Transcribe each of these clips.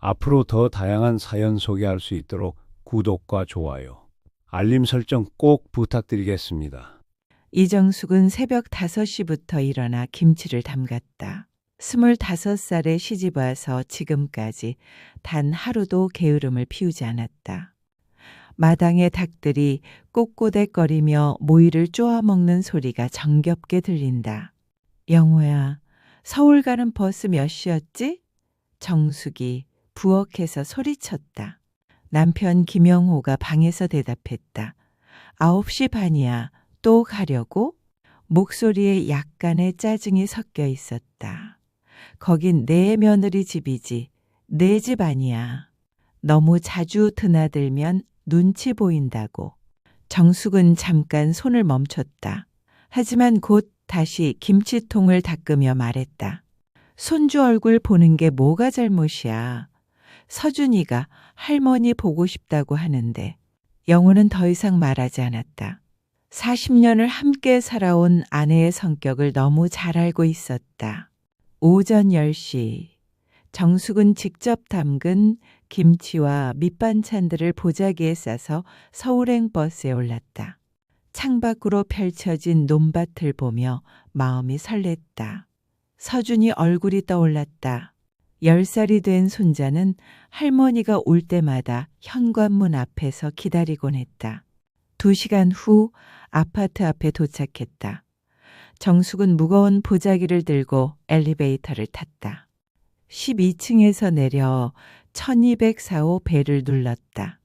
앞으로 더 다양한 사연 소개할 수 있도록 구독과 좋아요, 알림 설정 꼭 부탁드리겠습니다. 이정숙은 새벽 5시부터 일어나 김치를 담갔다. 25살에 시집 와서 지금까지 단 하루도 게으름을 피우지 않았다. 마당의 닭들이 꼿꼿대거리며 모이를 쪼아먹는 소리가 정겹게 들린다. 영호야, 서울 가는 버스 몇 시였지? 정숙이 부엌에서 소리쳤다. 남편 김영호가 방에서 대답했다. 9시 반이야. 또 가려고? 목소리에 약간의 짜증이 섞여 있었다. 거긴 내 며느리 집이지. 내 집 아니야. 너무 자주 드나들면 눈치 보인다고. 정숙은 잠깐 손을 멈췄다. 하지만 곧 다시 김치통을 닦으며 말했다. 손주 얼굴 보는 게 뭐가 잘못이야. 서준이가 할머니 보고 싶다고 하는데. 영호는 더 이상 말하지 않았다. 40년을 함께 살아온 아내의 성격을 너무 잘 알고 있었다. 오전 10시, 정숙은 직접 담근 김치와 밑반찬들을 보자기에 싸서 서울행 버스에 올랐다. 창밖으로 펼쳐진 논밭을 보며 마음이 설렜다. 서준이 얼굴이 떠올랐다. 10살이 된 손자는 할머니가 올 때마다 현관문 앞에서 기다리곤 했다. 2시간 후 아파트 앞에 도착했다. 정숙은 무거운 보자기를 들고 엘리베이터를 탔다. 12층에서 내려 1204호 벨을 눌렀다.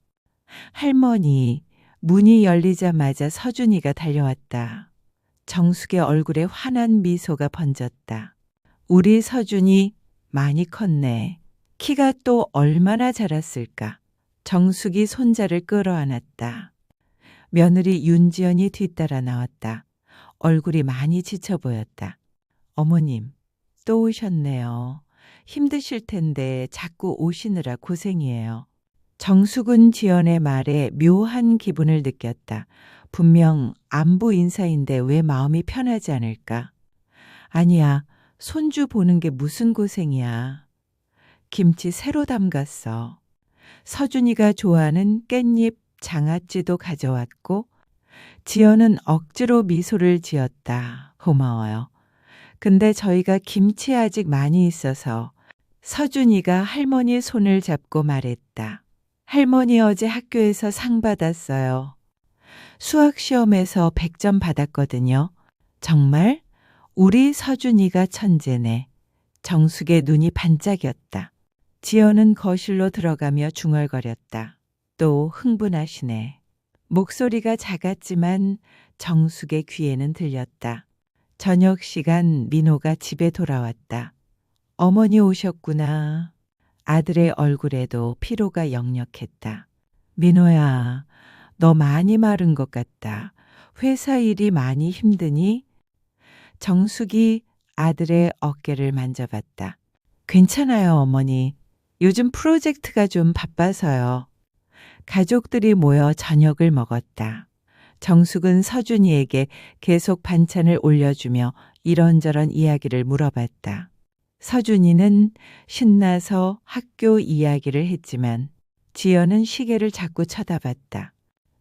할머니, 문이 열리자마자 서준이가 달려왔다. 정숙의 얼굴에 환한 미소가 번졌다. 우리 서준이 많이 컸네. 키가 또 얼마나 자랐을까. 정숙이 손자를 끌어안았다. 며느리 윤지연이 뒤따라 나왔다. 얼굴이 많이 지쳐 보였다. 어머님, 또 오셨네요. 힘드실 텐데 자꾸 오시느라 고생이에요. 정숙은 지연의 말에 묘한 기분을 느꼈다. 분명 안부 인사인데 왜 마음이 편하지 않을까? 아니야, 손주 보는 게 무슨 고생이야. 김치 새로 담갔어. 서준이가 좋아하는 깻잎 장아찌도 가져왔고 지연은 억지로 미소를 지었다. 고마워요. 근데 저희가 김치 아직 많이 있어서 서준이가 할머니 손을 잡고 말했다. 할머니 어제 학교에서 상 받았어요. 수학 시험에서 100점 받았거든요. 정말? 우리 서준이가 천재네. 정숙의 눈이 반짝였다. 지연은 거실로 들어가며 중얼거렸다. 또 흥분하시네. 목소리가 작았지만 정숙의 귀에는 들렸다. 저녁 시간 민호가 집에 돌아왔다. 어머니 오셨구나. 아들의 얼굴에도 피로가 역력했다. 민호야, 너 많이 마른 것 같다. 회사 일이 많이 힘드니? 정숙이 아들의 어깨를 만져봤다. 괜찮아요, 어머니. 요즘 프로젝트가 좀 바빠서요. 가족들이 모여 저녁을 먹었다. 정숙은 서준이에게 계속 반찬을 올려주며 이런저런 이야기를 물어봤다. 서준이는 신나서 학교 이야기를 했지만 지연은 시계를 자꾸 쳐다봤다.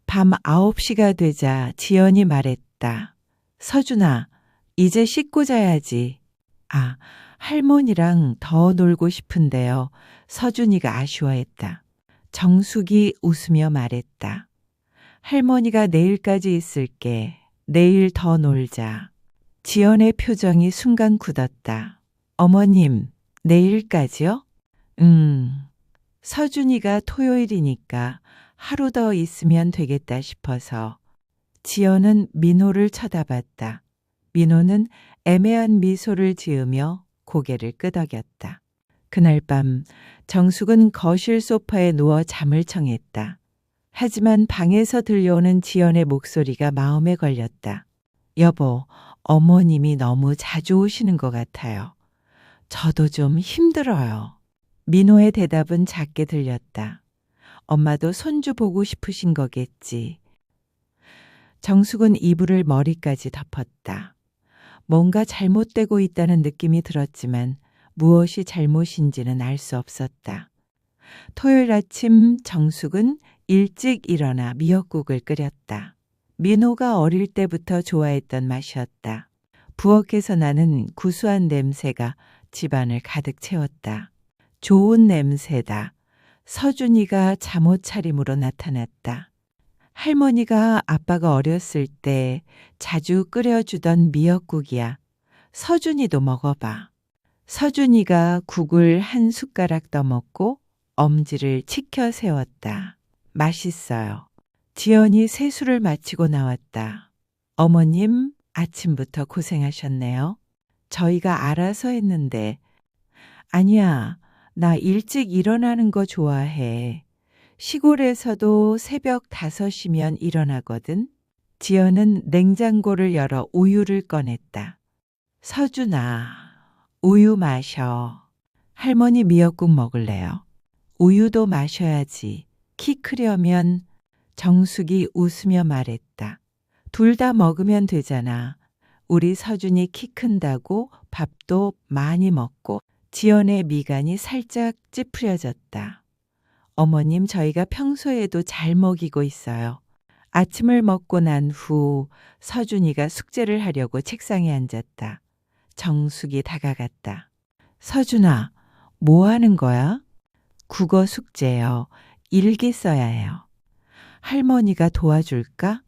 밤 9시가 되자 지연이 말했다. 서준아, 이제 씻고 자야지. 아, 할머니랑 더 놀고 싶은데요. 서준이가 아쉬워했다. 정숙이 웃으며 말했다. 할머니가 내일까지 있을게. 내일 더 놀자. 지연의 표정이 순간 굳었다. 어머님, 내일까지요? 서준이가 토요일이니까 하루 더 있으면 되겠다 싶어서. 지연은 민호를 쳐다봤다. 민호는 애매한 미소를 지으며 고개를 끄덕였다. 그날 밤 정숙은 거실 소파에 누워 잠을 청했다. 하지만 방에서 들려오는 지연의 목소리가 마음에 걸렸다. 여보, 어머님이 너무 자주 오시는 것 같아요. 저도 좀 힘들어요. 민호의 대답은 작게 들렸다. 엄마도 손주 보고 싶으신 거겠지. 정숙은 이불을 머리까지 덮었다. 뭔가 잘못되고 있다는 느낌이 들었지만 무엇이 잘못인지는 알 수 없었다. 토요일 아침 정숙은 일찍 일어나 미역국을 끓였다. 민호가 어릴 때부터 좋아했던 맛이었다. 부엌에서 나는 구수한 냄새가 집안을 가득 채웠다. 좋은 냄새다. 서준이가 잠옷 차림으로 나타났다. 할머니가 아빠가 어렸을 때 자주 끓여주던 미역국이야. 서준이도 먹어봐. 서준이가 국을 한 숟가락 떠먹고 엄지를 치켜 세웠다. 맛있어요. 지연이 세수를 마치고 나왔다. 어머님, 아침부터 고생하셨네요. 저희가 알아서 했는데. 아니야, 나 일찍 일어나는 거 좋아해. 시골에서도 새벽 5시면 일어나거든. 지연은 냉장고를 열어 우유를 꺼냈다. 서준아, 우유 마셔. 할머니 미역국 먹을래요? 우유도 마셔야지. 키 크려면. 정숙이 웃으며 말했다. 둘 다 먹으면 되잖아. 우리 서준이 키 큰다고 밥도 많이 먹고. 지연의 미간이 살짝 찌푸려졌다. 어머님, 저희가 평소에도 잘 먹이고 있어요. 아침을 먹고 난 후 서준이가 숙제를 하려고 책상에 앉았다. 정숙이 다가갔다. 서준아, 뭐 하는 거야? 국어 숙제요. 일기 써야 해요. 할머니가 도와줄까?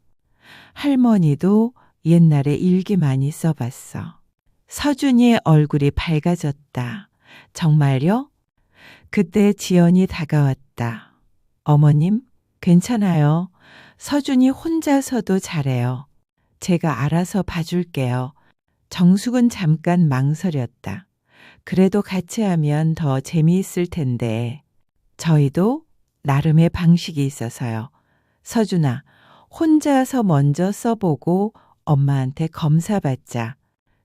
할머니도 옛날에 일기 많이 써봤어. 서준이의 얼굴이 밝아졌다. 정말요? 그때 지연이 다가왔다. 어머님, 괜찮아요. 서준이 혼자서도 잘해요. 제가 알아서 봐줄게요. 정숙은 잠깐 망설였다. 그래도 같이 하면 더 재미있을 텐데. 저희도 나름의 방식이 있어서요. 서준아, 혼자서 먼저 써보고 엄마한테 검사받자.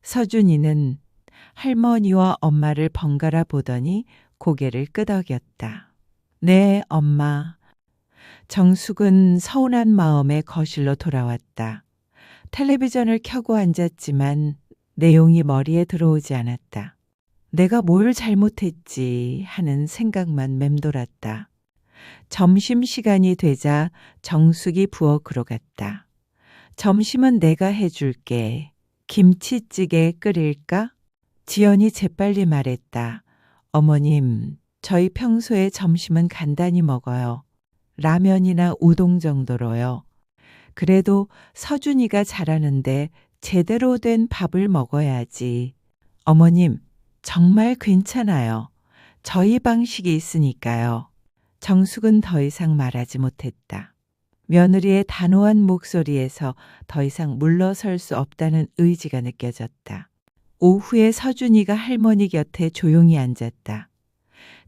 서준이는 할머니와 엄마를 번갈아 보더니 고개를 끄덕였다. 네, 엄마. 정숙은 서운한 마음에 거실로 돌아왔다. 텔레비전을 켜고 앉았지만 내용이 머리에 들어오지 않았다. 내가 뭘 잘못했지 하는 생각만 맴돌았다. 점심시간이 되자 정숙이 부엌으로 갔다. 점심은 내가 해줄게. 김치찌개 끓일까? 지연이 재빨리 말했다. 어머님, 저희 평소에 점심은 간단히 먹어요. 라면이나 우동 정도로요. 그래도 서준이가 잘하는데 제대로 된 밥을 먹어야지. 어머님, 정말 괜찮아요. 저희 방식이 있으니까요. 정숙은 더 이상 말하지 못했다. 며느리의 단호한 목소리에서 더 이상 물러설 수 없다는 의지가 느껴졌다. 오후에 서준이가 할머니 곁에 조용히 앉았다.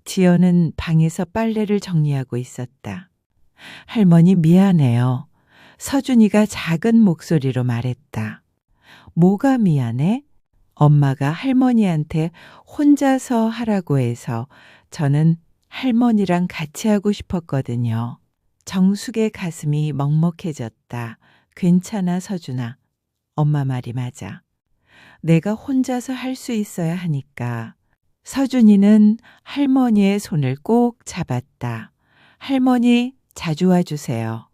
지연은 방에서 빨래를 정리하고 있었다. 할머니 미안해요. 서준이가 작은 목소리로 말했다. 뭐가 미안해? 엄마가 할머니한테 혼자서 하라고 해서 저는 할머니랑 같이 하고 싶었거든요. 정숙의 가슴이 먹먹해졌다. 괜찮아, 서준아. 엄마 말이 맞아. 내가 혼자서 할 수 있어야 하니까. 서준이는 할머니의 손을 꼭 잡았다. 할머니, 자주 와주세요.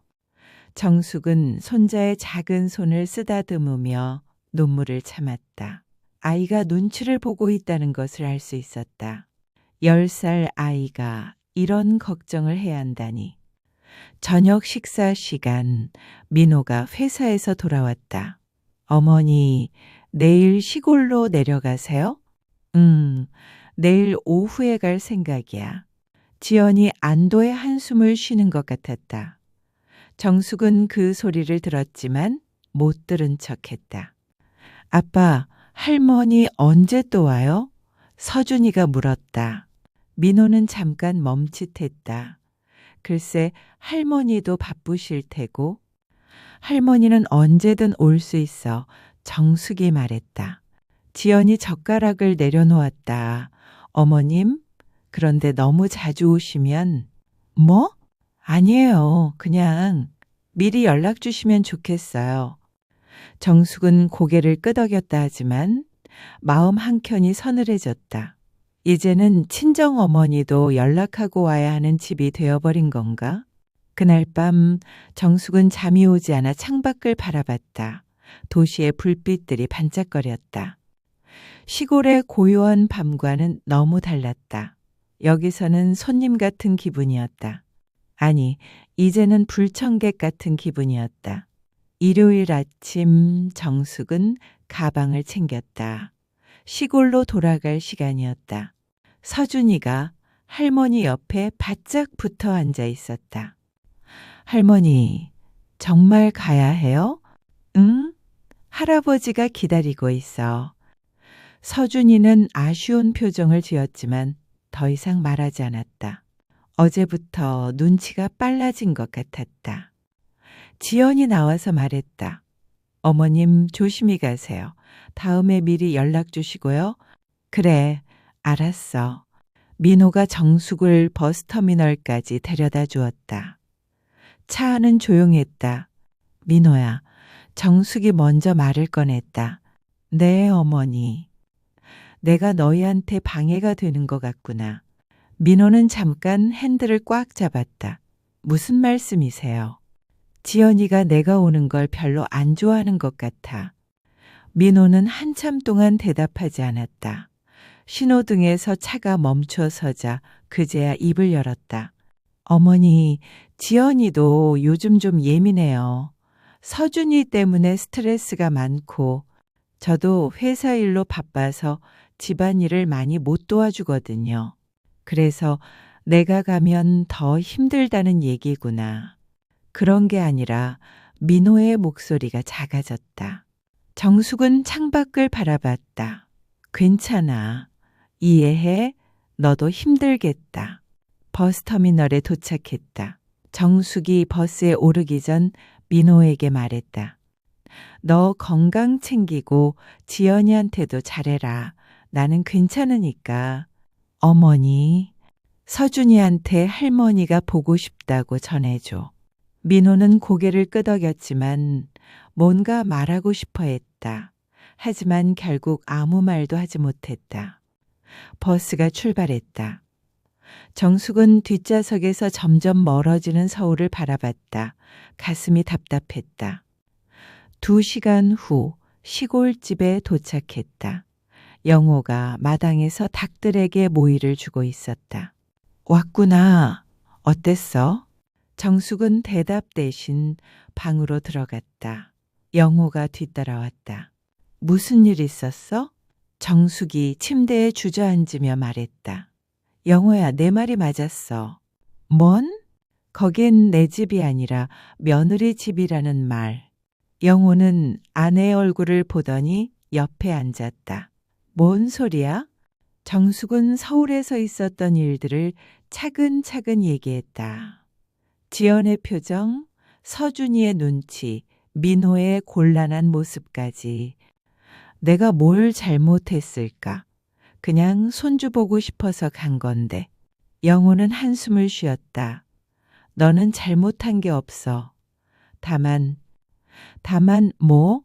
정숙은 손자의 작은 손을 쓰다듬으며 눈물을 참았다. 아이가 눈치를 보고 있다는 것을 알 수 있었다. 10살 아이가 이런 걱정을 해야 한다니. 저녁 식사 시간, 민호가 회사에서 돌아왔다. 어머니, 내일 시골로 내려가세요? 내일 오후에 갈 생각이야. 지연이 안도의 한숨을 쉬는 것 같았다. 정숙은 그 소리를 들었지만 못 들은 척했다. 아빠, 할머니 언제 또 와요? 서준이가 물었다. 민호는 잠깐 멈칫했다. 글쎄 할머니도 바쁘실 테고. 할머니는 언제든 올 수 있어. 정숙이 말했다. 지연이 젓가락을 내려놓았다. 어머님, 그런데 너무 자주 오시면. 뭐? 아니에요. 그냥 미리 연락 주시면 좋겠어요. 정숙은 고개를 끄덕였다 하지만 마음 한켠이 서늘해졌다. 이제는 친정 어머니도 연락하고 와야 하는 집이 되어버린 건가? 그날 밤 정숙은 잠이 오지 않아 창밖을 바라봤다. 도시의 불빛들이 반짝거렸다. 시골의 고요한 밤과는 너무 달랐다. 여기서는 손님 같은 기분이었다. 아니, 이제는 불청객 같은 기분이었다. 일요일 아침 정숙은 가방을 챙겼다. 시골로 돌아갈 시간이었다. 서준이가 할머니 옆에 바짝 붙어 앉아 있었다. 할머니, 정말 가야 해요? 응? 할아버지가 기다리고 있어. 서준이는 아쉬운 표정을 지었지만 더 이상 말하지 않았다. 어제부터 눈치가 빨라진 것 같았다. 지연이 나와서 말했다. 어머님 조심히 가세요. 다음에 미리 연락 주시고요. 그래, 알았어. 민호가 정숙을 버스터미널까지 데려다 주었다. 차 안은 조용했다. 민호야, 정숙이 먼저 말을 꺼냈다. 네, 어머니. 내가 너희한테 방해가 되는 것 같구나. 민호는 잠깐 핸들을 꽉 잡았다. 무슨 말씀이세요? 지연이가 내가 오는 걸 별로 안 좋아하는 것 같아. 민호는 한참 동안 대답하지 않았다. 신호등에서 차가 멈춰서자 그제야 입을 열었다. 어머니, 지연이도 요즘 좀 예민해요. 서준이 때문에 스트레스가 많고 저도 회사 일로 바빠서 집안일을 많이 못 도와주거든요. 그래서 내가 가면 더 힘들다는 얘기구나. 그런 게 아니라 민호의 목소리가 작아졌다. 정숙은 창밖을 바라봤다. 괜찮아. 이해해. 너도 힘들겠다. 버스터미널에 도착했다. 정숙이 버스에 오르기 전 민호에게 말했다. 너 건강 챙기고 지연이한테도 잘해라. 나는 괜찮으니까. 어머니, 서준이한테 할머니가 보고 싶다고 전해줘. 민호는 고개를 끄덕였지만 뭔가 말하고 싶어 했다. 하지만 결국 아무 말도 하지 못했다. 버스가 출발했다. 정숙은 뒷좌석에서 점점 멀어지는 서울을 바라봤다. 가슴이 답답했다. 2시간 후 시골집에 도착했다. 영호가 마당에서 닭들에게 모이를 주고 있었다. 왔구나. 어땠어? 정숙은 대답 대신 방으로 들어갔다. 영호가 뒤따라왔다. 무슨 일 있었어? 정숙이 침대에 주저앉으며 말했다. 영호야, 내 말이 맞았어. 뭔? 거긴 내 집이 아니라 며느리 집이라는 말. 영호는 아내의 얼굴을 보더니 옆에 앉았다. 뭔 소리야? 정숙은 서울에서 있었던 일들을 차근차근 얘기했다. 지연의 표정, 서준이의 눈치, 민호의 곤란한 모습까지. 내가 뭘 잘못했을까? 그냥 손주 보고 싶어서 간 건데. 영호는 한숨을 쉬었다. 너는 잘못한 게 없어. 다만 뭐?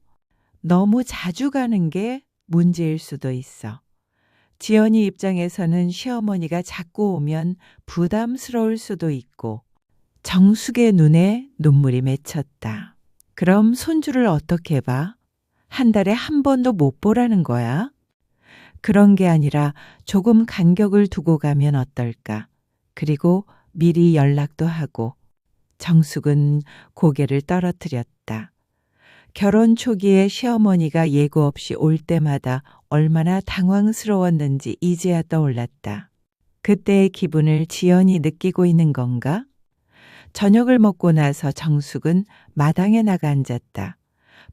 너무 자주 가는 게 문제일 수도 있어. 지연이 입장에서는 시어머니가 자꾸 오면 부담스러울 수도 있고. 정숙의 눈에 눈물이 맺혔다. 그럼 손주를 어떻게 봐? 한 달에 한 번도 못 보라는 거야? 그런 게 아니라 조금 간격을 두고 가면 어떨까? 그리고 미리 연락도 하고. 정숙은 고개를 떨어뜨렸다. 결혼 초기에 시어머니가 예고 없이 올 때마다 얼마나 당황스러웠는지 이제야 떠올랐다. 그때의 기분을 지연이 느끼고 있는 건가? 저녁을 먹고 나서 정숙은 마당에 나가 앉았다.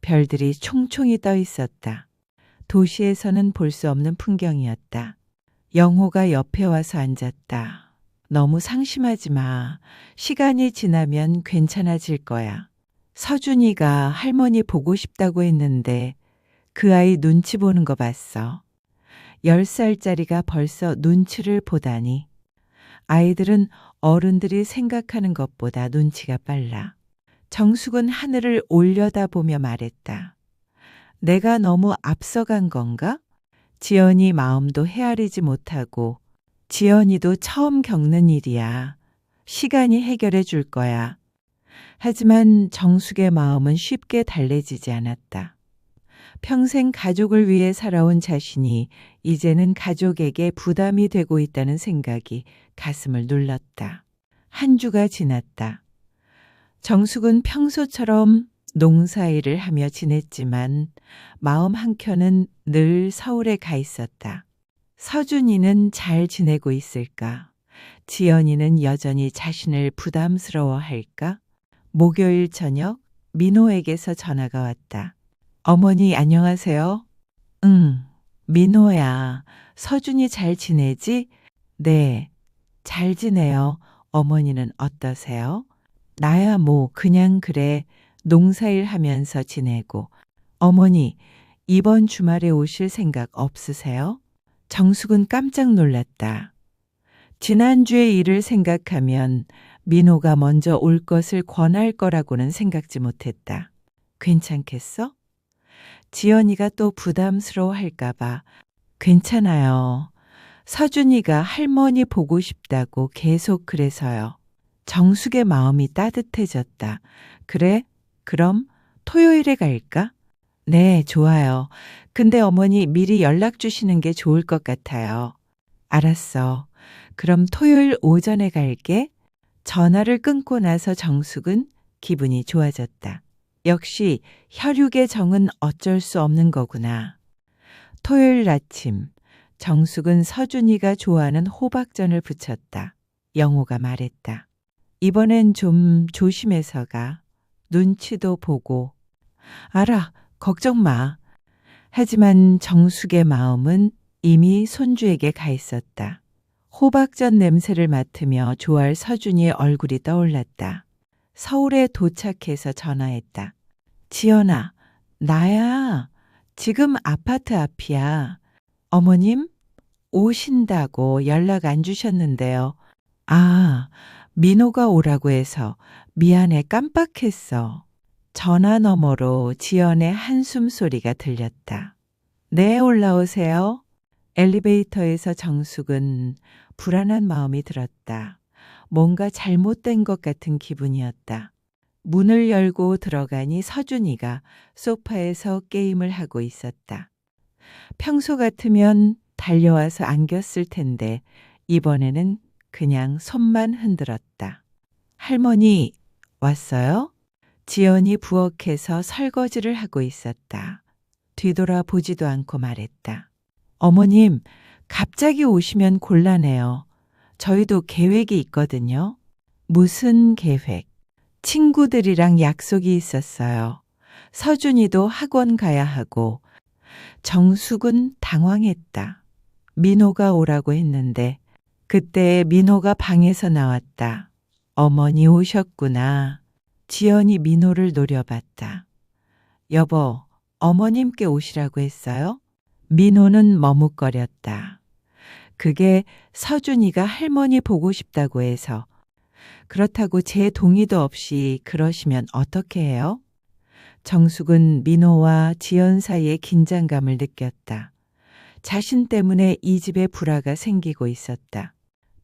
별들이 총총히 떠 있었다. 도시에서는 볼 수 없는 풍경이었다. 영호가 옆에 와서 앉았다. 너무 상심하지 마. 시간이 지나면 괜찮아질 거야. 서준이가 할머니 보고 싶다고 했는데 그 아이 눈치 보는 거 봤어. 10살짜리가 벌써 눈치를 보다니. 아이들은 어른들이 생각하는 것보다 눈치가 빨라. 정숙은 하늘을 올려다보며 말했다. 내가 너무 앞서간 건가? 지연이 마음도 헤아리지 못하고 지연이도 처음 겪는 일이야. 시간이 해결해 줄 거야. 하지만 정숙의 마음은 쉽게 달래지지 않았다. 평생 가족을 위해 살아온 자신이 이제는 가족에게 부담이 되고 있다는 생각이 가슴을 눌렀다. 한 주가 지났다. 정숙은 평소처럼 농사일을 하며 지냈지만 마음 한켠은 늘 서울에 가 있었다. 서준이는 잘 지내고 있을까? 지연이는 여전히 자신을 부담스러워할까? 목요일 저녁 민호에게서 전화가 왔다. 어머니 안녕하세요. 응, 민호야. 서준이 잘 지내지? 네, 잘 지내요. 어머니는 어떠세요? 나야 뭐 그냥 그래. 농사일 하면서 지내고. 어머니, 이번 주말에 오실 생각 없으세요? 정숙은 깜짝 놀랐다. 지난주의 일을 생각하면 민호가 먼저 올 것을 권할 거라고는 생각지 못했다. 괜찮겠어? 지연이가 또 부담스러워할까봐. 괜찮아요. 서준이가 할머니 보고 싶다고 계속 그래서요. 정숙의 마음이 따뜻해졌다. 그래? 그럼 토요일에 갈까? 네, 좋아요. 근데 어머니 미리 연락 주시는 게 좋을 것 같아요. 알았어. 그럼 토요일 오전에 갈게. 전화를 끊고 나서 정숙은 기분이 좋아졌다. 역시 혈육의 정은 어쩔 수 없는 거구나. 토요일 아침, 정숙은 서준이가 좋아하는 호박전을 부쳤다. 영호가 말했다. 이번엔 좀 조심해서 가. 눈치도 보고. 알아, 걱정 마. 하지만 정숙의 마음은 이미 손주에게 가 있었다. 호박전 냄새를 맡으며 좋아할 서준이의 얼굴이 떠올랐다. 서울에 도착해서 전화했다. 지연아, 나야. 지금 아파트 앞이야. 어머님, 오신다고 연락 안 주셨는데요. 아, 민호가 오라고 해서 미안해 깜빡했어. 전화 너머로 지연의 한숨 소리가 들렸다. 네, 올라오세요. 엘리베이터에서 정숙은 불안한 마음이 들었다. 뭔가 잘못된 것 같은 기분이었다. 문을 열고 들어가니 서준이가 소파에서 게임을 하고 있었다. 평소 같으면 달려와서 안겼을 텐데 이번에는 그냥 손만 흔들었다. 할머니, 왔어요? 지연이 부엌에서 설거지를 하고 있었다. 뒤돌아보지도 않고 말했다. 어머님, 갑자기 오시면 곤란해요. 저희도 계획이 있거든요. 무슨 계획? 친구들이랑 약속이 있었어요. 서준이도 학원 가야 하고. 정숙은 당황했다. 민호가 오라고 했는데 그때 민호가 방에서 나왔다. 어머니 오셨구나. 지연이 민호를 노려봤다. 여보, 어머님께 오시라고 했어요? 민호는 머뭇거렸다. 그게 서준이가 할머니 보고 싶다고 해서. 그렇다고 제 동의도 없이 그러시면 어떻게 해요? 정숙은 민호와 지연 사이의 긴장감을 느꼈다. 자신 때문에 이 집에 불화가 생기고 있었다.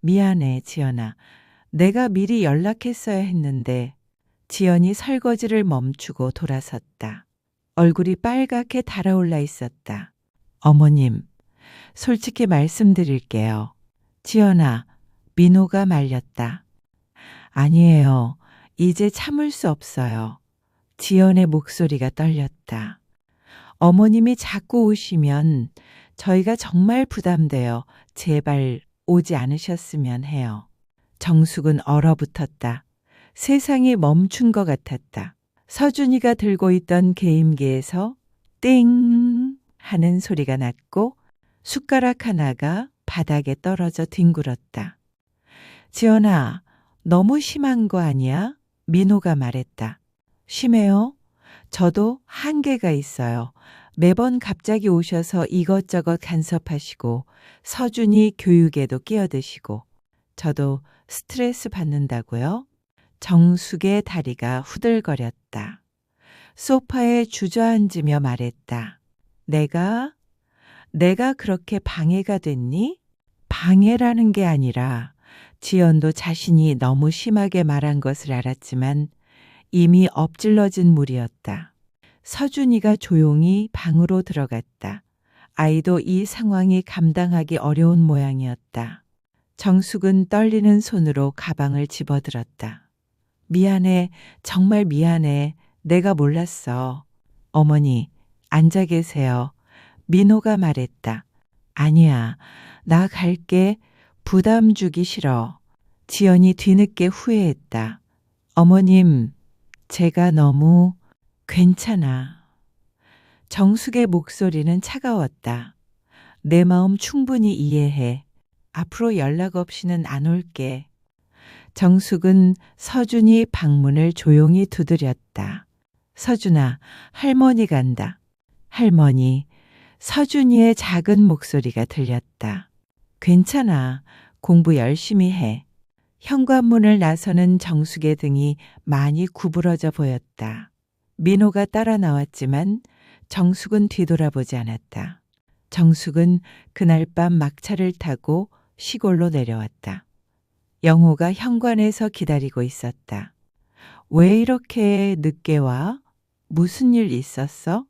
미안해, 지연아. 내가 미리 연락했어야 했는데. 지연이 설거지를 멈추고 돌아섰다. 얼굴이 빨갛게 달아올라 있었다. 어머님, 솔직히 말씀드릴게요. 지연아, 민호가 말렸다. 아니에요. 이제 참을 수 없어요. 지연의 목소리가 떨렸다. 어머님이 자꾸 오시면 저희가 정말 부담돼요. 제발 오지 않으셨으면 해요. 정숙은 얼어붙었다. 세상이 멈춘 것 같았다. 서준이가 들고 있던 게임기에서 띵 하는 소리가 났고 숟가락 하나가 바닥에 떨어져 뒹굴었다. 지연아, 너무 심한 거 아니야? 민호가 말했다. 심해요? 저도 한계가 있어요. 매번 갑자기 오셔서 이것저것 간섭하시고 서준이 교육에도 끼어드시고 저도 스트레스 받는다고요? 정숙의 다리가 후들거렸다. 소파에 주저앉으며 말했다. 내가 내가 그렇게 방해가 됐니? 방해라는 게 아니라 지연도 자신이 너무 심하게 말한 것을 알았지만 이미 엎질러진 물이었다. 서준이가 조용히 방으로 들어갔다. 아이도 이 상황이 감당하기 어려운 모양이었다. 정숙은 떨리는 손으로 가방을 집어들었다. 미안해, 정말 미안해. 내가 몰랐어. 어머니, 앉아 계세요. 민호가 말했다. 아니야, 나 갈게. 부담 주기 싫어. 지연이 뒤늦게 후회했다. 어머님, 제가 너무 괜찮아. 정숙의 목소리는 차가웠다. 내 마음 충분히 이해해. 앞으로 연락 없이는 안 올게. 정숙은 서준이 방문을 조용히 두드렸다. 서준아, 할머니 간다. 할머니, 서준이의 작은 목소리가 들렸다. 괜찮아. 공부 열심히 해. 현관문을 나서는 정숙의 등이 많이 구부러져 보였다. 민호가 따라 나왔지만 정숙은 뒤돌아보지 않았다. 정숙은 그날 밤 막차를 타고 시골로 내려왔다. 영호가 현관에서 기다리고 있었다. 왜 이렇게 늦게 와? 무슨 일 있었어?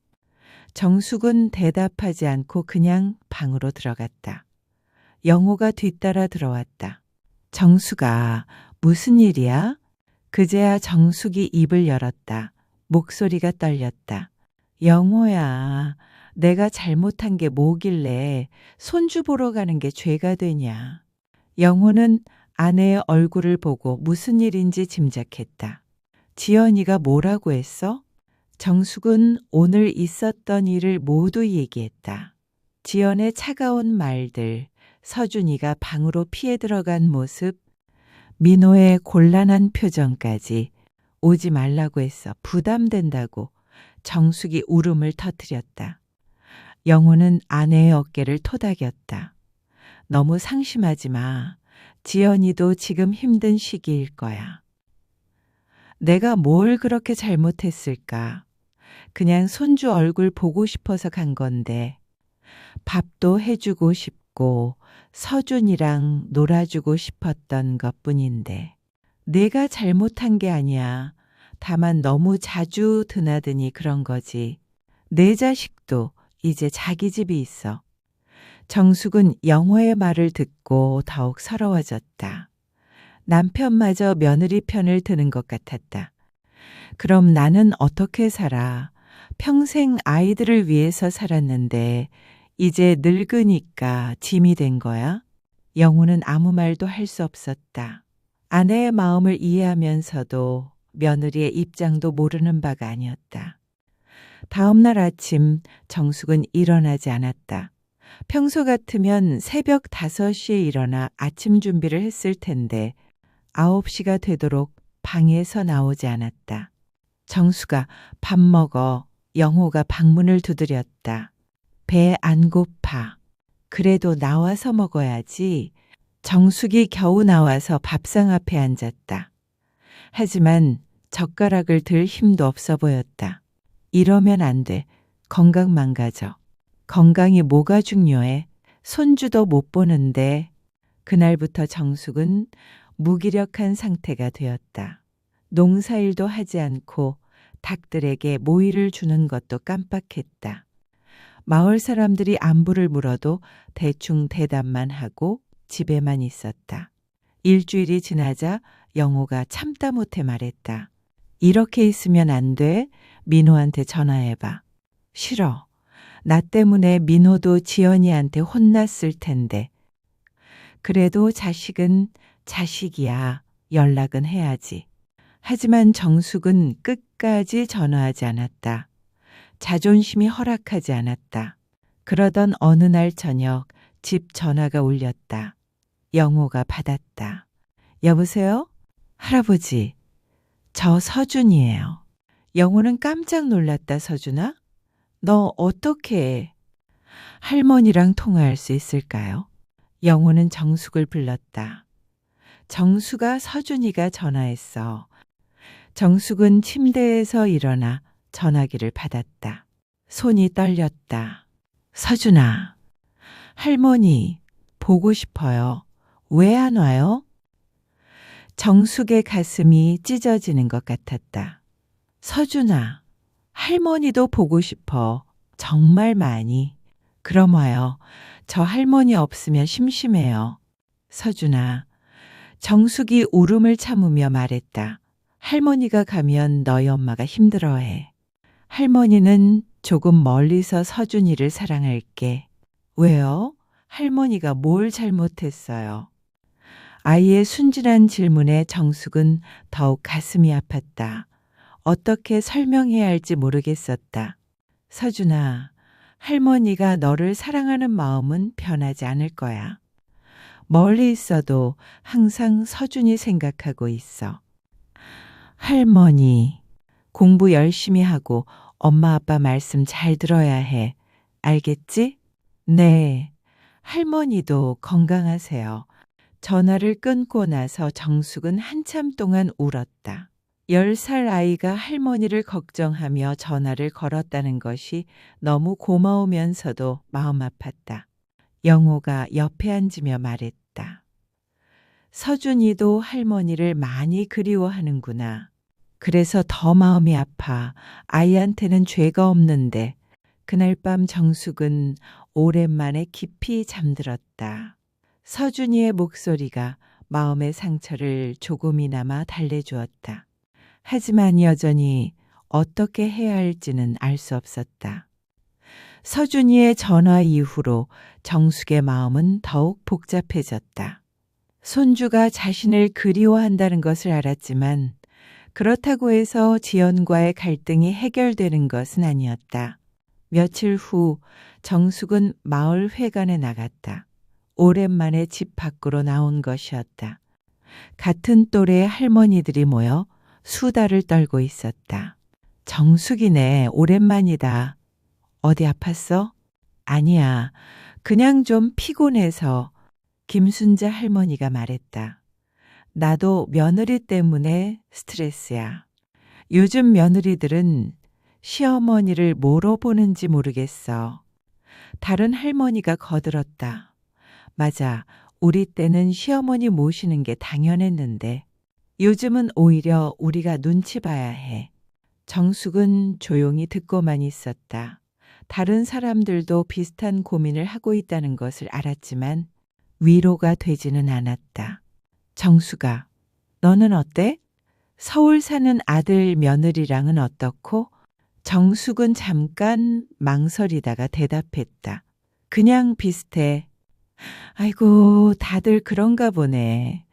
정숙은 대답하지 않고 그냥 방으로 들어갔다. 영호가 뒤따라 들어왔다. 정숙아, 무슨 일이야? 그제야 정숙이 입을 열었다. 목소리가 떨렸다. 영호야, 내가 잘못한 게 뭐길래 손주 보러 가는 게 죄가 되냐. 영호는 아내의 얼굴을 보고 무슨 일인지 짐작했다. 지연이가 뭐라고 했어? 정숙은 오늘 있었던 일을 모두 얘기했다. 지연의 차가운 말들, 서준이가 방으로 피해 들어간 모습, 민호의 곤란한 표정까지 오지 말라고 했어. 부담된다고 정숙이 울음을 터뜨렸다. 영호는 아내의 어깨를 토닥였다. 너무 상심하지 마. 지연이도 지금 힘든 시기일 거야. 내가 뭘 그렇게 잘못했을까? 그냥 손주 얼굴 보고 싶어서 간 건데 밥도 해주고 싶고 서준이랑 놀아주고 싶었던 것뿐인데 내가 잘못한 게 아니야. 다만 너무 자주 드나드니 그런 거지. 내 자식도 이제 자기 집이 있어. 정숙은 영호의 말을 듣고 더욱 서러워졌다. 남편마저 며느리 편을 드는 것 같았다. 그럼 나는 어떻게 살아? 평생 아이들을 위해서 살았는데 이제 늙으니까 짐이 된 거야? 영호는 아무 말도 할 수 없었다. 아내의 마음을 이해하면서도 며느리의 입장도 모르는 바가 아니었다. 다음 날 아침 정숙은 일어나지 않았다. 평소 같으면 새벽 5시에 일어나 아침 준비를 했을 텐데 9시가 되도록 방에서 나오지 않았다. 정수가 밥 먹어. 영호가 방문을 두드렸다. 배 안 고파. 그래도 나와서 먹어야지. 정숙이 겨우 나와서 밥상 앞에 앉았다. 하지만 젓가락을 들 힘도 없어 보였다. 이러면 안 돼. 건강 망가져. 건강이 뭐가 중요해? 손주도 못 보는데. 그날부터 정숙은 무기력한 상태가 되었다. 농사일도 하지 않고 닭들에게 모이를 주는 것도 깜빡했다. 마을 사람들이 안부를 물어도 대충 대답만 하고 집에만 있었다. 일주일이 지나자 영호가 참다 못해 말했다. 이렇게 있으면 안 돼. 민호한테 전화해봐. 싫어. 나 때문에 민호도 지연이한테 혼났을 텐데. 그래도 자식은 자식이야. 연락은 해야지. 하지만 정숙은 끝까지 전화하지 않았다. 자존심이 허락하지 않았다. 그러던 어느 날 저녁 집 전화가 울렸다. 영호가 받았다. 여보세요? 할아버지, 저 서준이에요. 영호는 깜짝 놀랐다. 서준아? 너 어떻게 해? 할머니랑 통화할 수 있을까요? 영호는 정숙을 불렀다. 정숙아, 서준이가 전화했어. 정숙은 침대에서 일어나 전화기를 받았다. 손이 떨렸다. 서준아, 할머니, 보고 싶어요. 왜 안 와요? 정숙의 가슴이 찢어지는 것 같았다. 서준아, 할머니도 보고 싶어. 정말 많이. 그럼 와요. 저 할머니 없으면 심심해요. 서준아, 정숙이 울음을 참으며 말했다. 할머니가 가면 너희 엄마가 힘들어해. 할머니는 조금 멀리서 서준이를 사랑할게. 왜요? 할머니가 뭘 잘못했어요? 아이의 순진한 질문에 정숙은 더욱 가슴이 아팠다. 어떻게 설명해야 할지 모르겠었다. 서준아, 할머니가 너를 사랑하는 마음은 변하지 않을 거야. 멀리 있어도 항상 서준이 생각하고 있어. 할머니, 공부 열심히 하고 엄마 아빠 말씀 잘 들어야 해. 알겠지? 네. 할머니도 건강하세요. 전화를 끊고 나서 정숙은 한참 동안 울었다. 10살 아이가 할머니를 걱정하며 전화를 걸었다는 것이 너무 고마우면서도 마음 아팠다. 영호가 옆에 앉으며 말했다. 서준이도 할머니를 많이 그리워하는구나. 그래서 더 마음이 아파. 아이한테는 죄가 없는데. 그날 밤 정숙은 오랜만에 깊이 잠들었다. 서준이의 목소리가 마음의 상처를 조금이나마 달래주었다. 하지만 여전히 어떻게 해야 할지는 알 수 없었다. 서준이의 전화 이후로 정숙의 마음은 더욱 복잡해졌다. 손주가 자신을 그리워한다는 것을 알았지만 그렇다고 해서 지연과의 갈등이 해결되는 것은 아니었다. 며칠 후 정숙은 마을 회관에 나갔다. 오랜만에 집 밖으로 나온 것이었다. 같은 또래의 할머니들이 모여 수다를 떨고 있었다. 정숙이네, 오랜만이다. 어디 아팠어? 아니야, 그냥 좀 피곤해서. 김순자 할머니가 말했다. 나도 며느리 때문에 스트레스야. 요즘 며느리들은 시어머니를 뭐로 보는지 모르겠어. 다른 할머니가 거들었다. 맞아, 우리 때는 시어머니 모시는 게 당연했는데 요즘은 오히려 우리가 눈치 봐야 해. 정숙은 조용히 듣고만 있었다. 다른 사람들도 비슷한 고민을 하고 있다는 것을 알았지만 위로가 되지는 않았다. 정숙아, 너는 어때? 서울 사는 아들 며느리랑은 어떻고? 정숙은 잠깐 망설이다가 대답했다. 그냥 비슷해. 아이고, 다들 그런가 보네.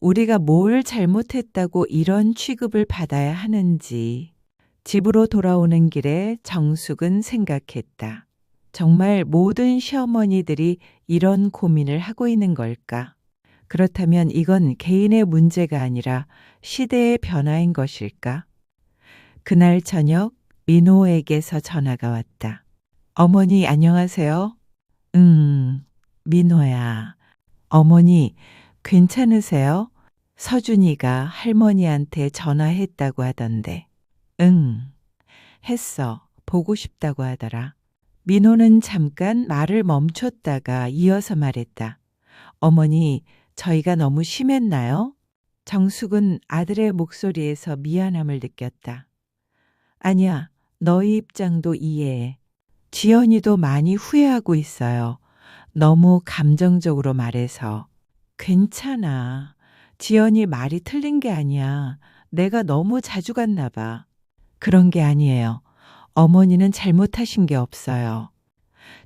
우리가 뭘 잘못했다고 이런 취급을 받아야 하는지. 집으로 돌아오는 길에 정숙은 생각했다. 정말 모든 시어머니들이 이런 고민을 하고 있는 걸까? 그렇다면 이건 개인의 문제가 아니라 시대의 변화인 것일까? 그날 저녁 민호에게서 전화가 왔다. 어머니 안녕하세요. 민호야. 어머니 괜찮으세요? 서준이가 할머니한테 전화했다고 하던데. 응, 했어. 보고 싶다고 하더라. 민호는 잠깐 말을 멈췄다가 이어서 말했다. 어머니, 저희가 너무 심했나요? 정숙은 아들의 목소리에서 미안함을 느꼈다. 아니야, 너희 입장도 이해해. 지연이도 많이 후회하고 있어요. 너무 감정적으로 말해서. 괜찮아. 지연이 말이 틀린 게 아니야. 내가 너무 자주 갔나 봐. 그런 게 아니에요. 어머니는 잘못하신 게 없어요.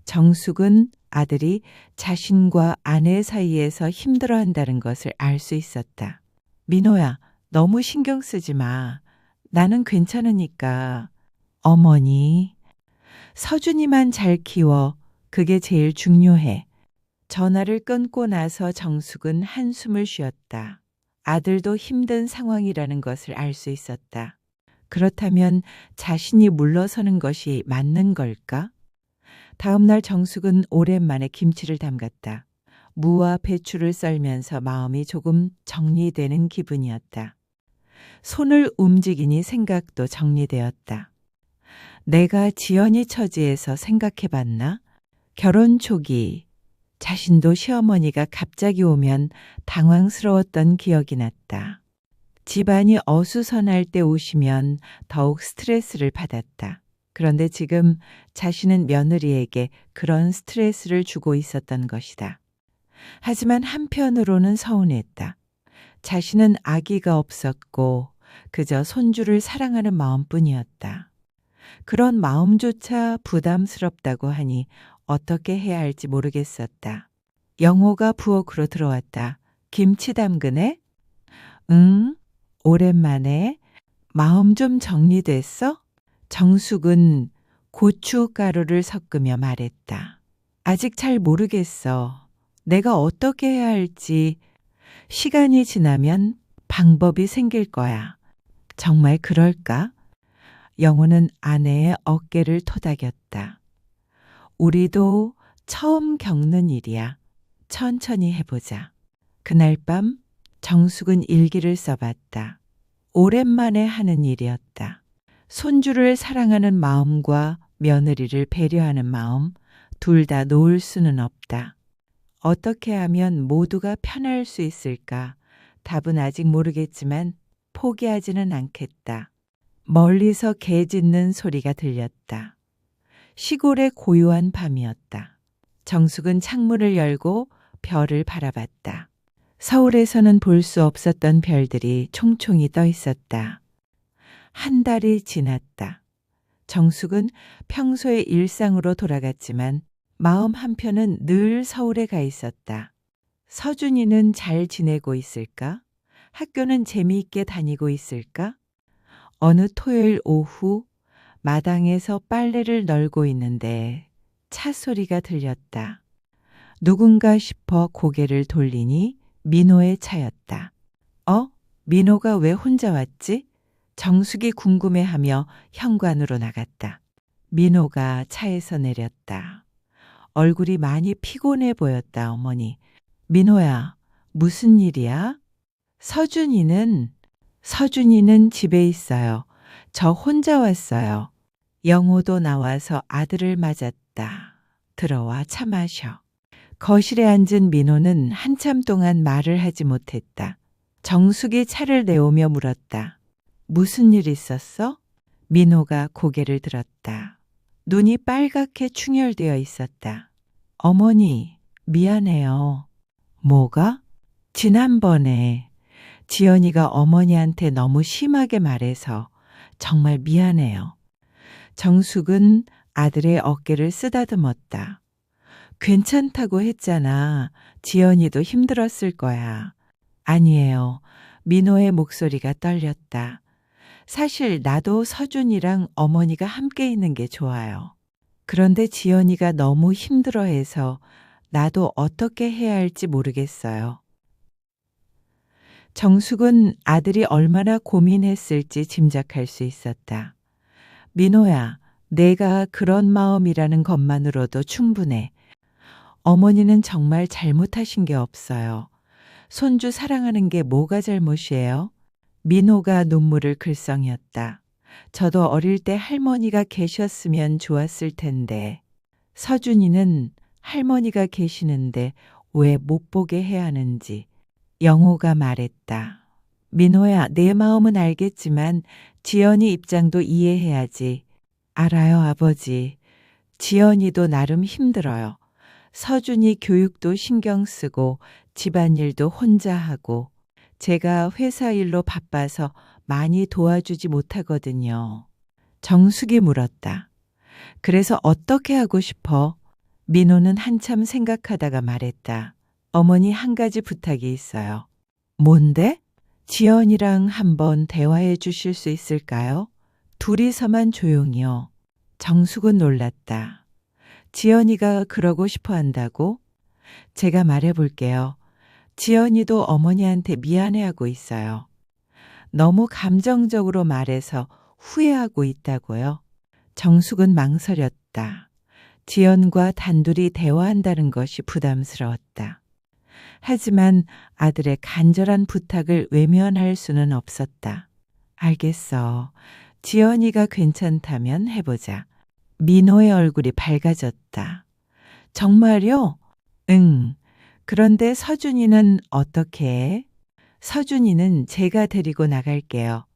정숙은 아들이 자신과 아내 사이에서 힘들어한다는 것을 알 수 있었다. 민호야, 너무 신경 쓰지 마. 나는 괜찮으니까. 어머니, 서준이만 잘 키워. 그게 제일 중요해. 전화를 끊고 나서 정숙은 한숨을 쉬었다. 아들도 힘든 상황이라는 것을 알 수 있었다. 그렇다면 자신이 물러서는 것이 맞는 걸까? 다음 날 정숙은 오랜만에 김치를 담갔다. 무와 배추를 썰면서 마음이 조금 정리되는 기분이었다. 손을 움직이니 생각도 정리되었다. 내가 지연이 처지에서 생각해봤나? 결혼 초기 자신도 시어머니가 갑자기 오면 당황스러웠던 기억이 났다. 집안이 어수선할 때 오시면 더욱 스트레스를 받았다. 그런데 지금 자신은 며느리에게 그런 스트레스를 주고 있었던 것이다. 하지만 한편으로는 서운했다. 자신은 아기가 없었고 그저 손주를 사랑하는 마음뿐이었다. 그런 마음조차 부담스럽다고 하니 어떻게 해야 할지 모르겠었다. 영호가 부엌으로 들어왔다. 김치 담그네? 응, 오랜만에. 마음 좀 정리됐어? 정숙은 고춧가루를 섞으며 말했다. 아직 잘 모르겠어. 내가 어떻게 해야 할지. 시간이 지나면 방법이 생길 거야. 정말 그럴까? 영호는 아내의 어깨를 토닥였다. 우리도 처음 겪는 일이야. 천천히 해보자. 그날 밤 정숙은 일기를 써봤다. 오랜만에 하는 일이었다. 손주를 사랑하는 마음과 며느리를 배려하는 마음, 둘 다 놓을 수는 없다. 어떻게 하면 모두가 편할 수 있을까? 답은 아직 모르겠지만 포기하지는 않겠다. 멀리서 개 짖는 소리가 들렸다. 시골의 고요한 밤이었다. 정숙은 창문을 열고 별을 바라봤다. 서울에서는 볼 수 없었던 별들이 총총히 떠 있었다. 한 달이 지났다. 정숙은 평소의 일상으로 돌아갔지만 마음 한편은 늘 서울에 가 있었다. 서준이는 잘 지내고 있을까? 학교는 재미있게 다니고 있을까? 어느 토요일 오후 마당에서 빨래를 널고 있는데 차 소리가 들렸다. 누군가 싶어 고개를 돌리니 민호의 차였다. 민호가 왜 혼자 왔지? 정숙이 궁금해하며 현관으로 나갔다. 민호가 차에서 내렸다. 얼굴이 많이 피곤해 보였다, 어머니. 민호야, 무슨 일이야? 서준이는 집에 있어요. 저 혼자 왔어요. 영호도 나와서 아들을 맞았다. 들어와 차 마셔. 거실에 앉은 민호는 한참 동안 말을 하지 못했다. 정숙이 차를 내오며 물었다. 무슨 일 있었어? 민호가 고개를 들었다. 눈이 빨갛게 충혈되어 있었다. 어머니, 미안해요. 뭐가? 지난번에 지연이가 어머니한테 너무 심하게 말해서 정말 미안해요. 정숙은 아들의 어깨를 쓰다듬었다. 괜찮다고 했잖아. 지연이도 힘들었을 거야. 아니에요. 민호의 목소리가 떨렸다. 사실 나도 서준이랑 어머니가 함께 있는 게 좋아요. 그런데 지연이가 너무 힘들어해서 나도 어떻게 해야 할지 모르겠어요. 정숙은 아들이 얼마나 고민했을지 짐작할 수 있었다. 민호야, 내가 그런 마음이라는 것만으로도 충분해. 어머니는 정말 잘못하신 게 없어요. 손주 사랑하는 게 뭐가 잘못이에요? 민호가 눈물을 글썽였다. 저도 어릴 때 할머니가 계셨으면 좋았을 텐데. 서준이는 할머니가 계시는데 왜 못 보게 해야 하는지. 영호가 말했다. 민호야, 내 마음은 알겠지만 지연이 입장도 이해해야지. 알아요, 아버지. 지연이도 나름 힘들어요. 서준이 교육도 신경 쓰고 집안일도 혼자 하고 제가 회사 일로 바빠서 많이 도와주지 못하거든요. 정숙이 물었다. 그래서 어떻게 하고 싶어? 민호는 한참 생각하다가 말했다. 어머니 한 가지 부탁이 있어요. 뭔데? 지연이랑 한번 대화해 주실 수 있을까요? 둘이서만 조용히요. 정숙은 놀랐다. 지연이가 그러고 싶어 한다고? 제가 말해 볼게요. 지연이도 어머니한테 미안해하고 있어요. 너무 감정적으로 말해서 후회하고 있다고요. 정숙은 망설였다. 지연과 단둘이 대화한다는 것이 부담스러웠다. 하지만 아들의 간절한 부탁을 외면할 수는 없었다. 알겠어. 지연이가 괜찮다면 해보자. 민호의 얼굴이 밝아졌다. 정말요? 응. 그런데 서준이는 어떻게 해? 서준이는 제가 데리고 나갈게요.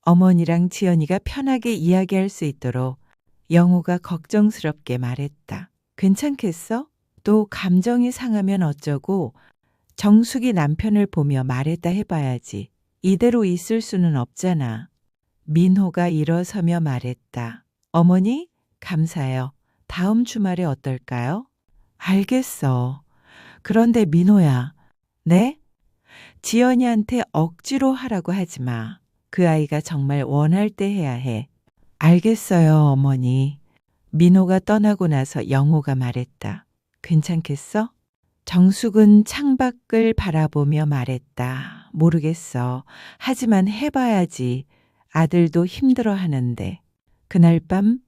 어머니랑 지연이가 편하게 이야기할 수 있도록 영호가 걱정스럽게 말했다. 괜찮겠어? 또 감정이 상하면 어쩌고 정숙이 남편을 보며 말했다 해봐야지. 이대로 있을 수는 없잖아. 민호가 일어서며 말했다. 어머니, 감사해요. 다음 주말에 어떨까요? 알겠어. 그런데 민호야, 네? 지연이한테 억지로 하라고 하지 마. 그 아이가 정말 원할 때 해야 해. 알겠어요, 어머니. 민호가 떠나고 나서 영호가 말했다. 괜찮겠어? 정숙은 창밖을 바라보며 말했다. 모르겠어. 하지만 해봐야지. 아들도 힘들어 하는데. 그날 밤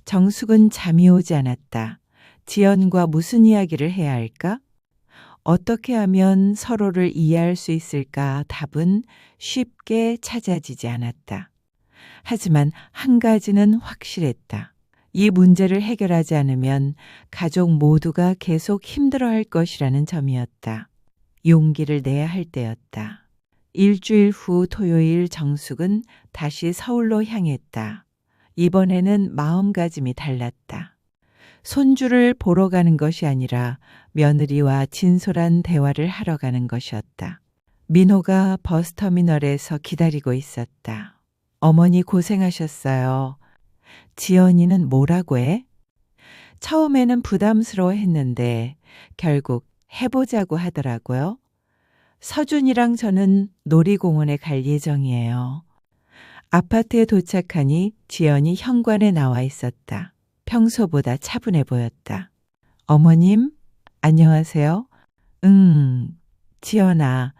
정숙은 잠이 오지 않았다. 지연과 무슨 이야기를 해야 할까? 어떻게 하면 서로를 이해할 수 있을까? 답은 쉽게 찾아지지 않았다. 하지만 한 가지는 확실했다. 이 문제를 해결하지 않으면 가족 모두가 계속 힘들어할 것이라는 점이었다. 용기를 내야 할 때였다. 일주일 후 토요일 정숙은 다시 서울로 향했다. 이번에는 마음가짐이 달랐다. 손주를 보러 가는 것이 아니라 며느리와 진솔한 대화를 하러 가는 것이었다. 민호가 버스터미널에서 기다리고 있었다. 어머니 고생하셨어요. 지연이는 뭐라고 해? 처음에는 부담스러워 했는데 결국 해보자고 하더라고요. 서준이랑 저는 놀이공원에 갈 예정이에요. 아파트에 도착하니 지연이 현관에 나와 있었다. 평소보다 차분해 보였다. 어머님, 안녕하세요. 지연아.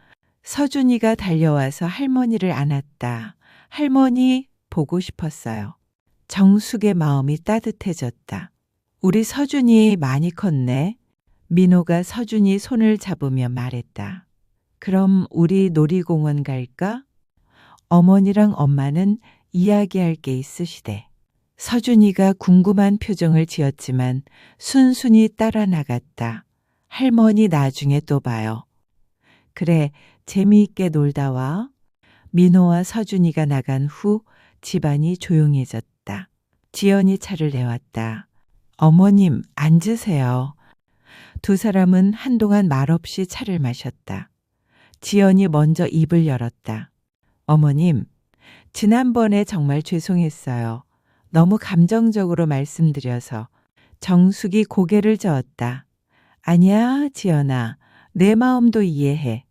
서준이가 달려와서 할머니를 안았다. 할머니 보고 싶었어요. 정숙의 마음이 따뜻해졌다. 우리 서준이 많이 컸네. 민호가 서준이 손을 잡으며 말했다. 그럼 우리 놀이공원 갈까? 어머니랑 엄마는 이야기할 게 있으시대. 서준이가 궁금한 표정을 지었지만 순순히 따라 나갔다. 할머니 나중에 또 봐요. 그래, 재미있게 놀다 와. 민호와 서준이가 나간 후 집안이 조용해졌다. 지연이 차를 내왔다. 어머님, 앉으세요. 두 사람은 한동안 말없이 차를 마셨다. 지연이 먼저 입을 열었다. 어머님, 지난번에 정말 죄송했어요. 너무 감정적으로 말씀드려서. 정숙이 고개를 저었다. 아니야, 지연아. 내 마음도 이해해.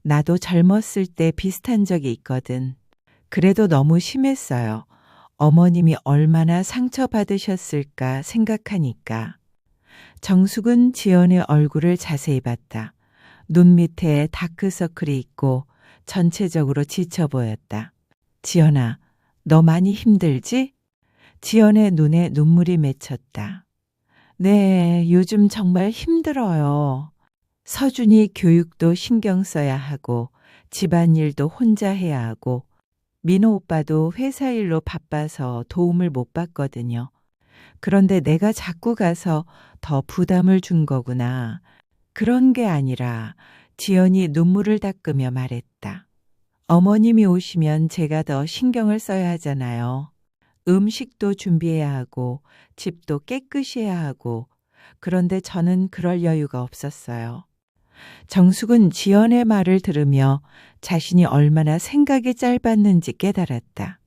나도 젊었을 때 비슷한 적이 있거든. 그래도 너무 심했어요. 어머님이 얼마나 상처받으셨을까 생각하니까. 정숙은 지연의 얼굴을 자세히 봤다. 눈 밑에 다크서클이 있고 전체적으로 지쳐 보였다. 지연아, 너 많이 힘들지? 지연의 눈에 눈물이 맺혔다. 네, 요즘 정말 힘들어요. 서준이 교육도 신경 써야 하고 집안일도 혼자 해야 하고 민호 오빠도 회사 일로 바빠서 도움을 못 받거든요. 그런데 내가 자꾸 가서 더 부담을 준 거구나. 그런 게 아니라 지연이 눈물을 닦으며 말했다. 어머님이 오시면 제가 더 신경을 써야 하잖아요. 음식도 준비해야 하고 집도 깨끗이 해야 하고 그런데 저는 그럴 여유가 없었어요. 정숙은 지연의 말을 들으며 자신이 얼마나 생각이 짧았는지 깨달았다.